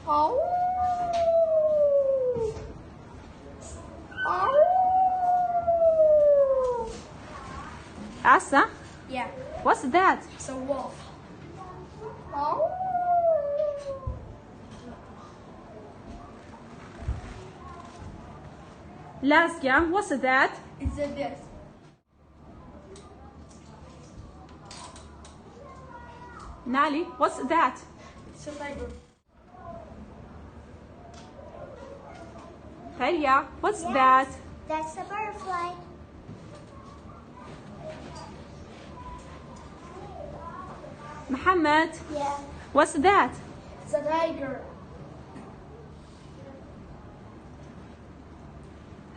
Oh. Oh. Asa, Yeah, what's that? it's a wolf. Oh. Laskia, what's that? It's a this. Nali, what's that? It's a tiger. Talia, what's Yes, that? That's a butterfly. Muhammad, Yeah. what's that? It's a tiger.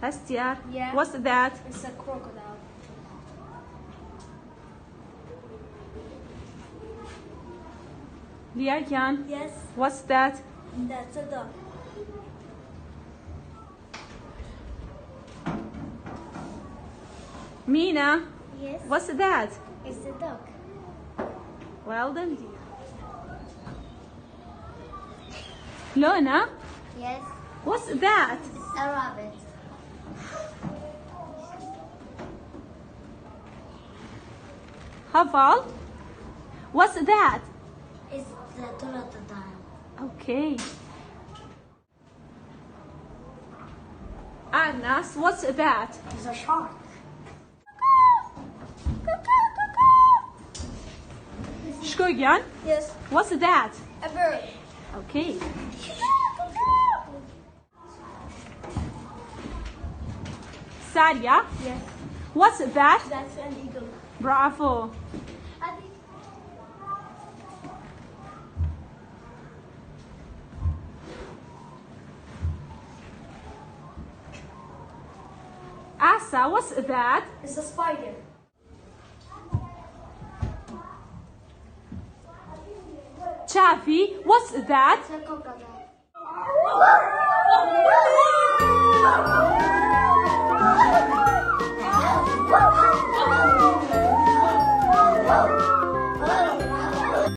Hastiar, Yeah. what's that? It's a crocodile. Liayan, Yes, what's that? that's a duck. Mina, Yes. what's that? It's a duck. Well done, dear. Lona, Yes. what's that? It's a rabbit. Haval, what's that? It's the pterodactyl. Okay. Anas, what's that? It's a shark. Shkoyan, Yes, what's that? a bird. Okay. Saria, Yes, what's that? that's an eagle. Bravo. Asa, what's that? It's a spider. Chavi, what's that? It's a crocodile.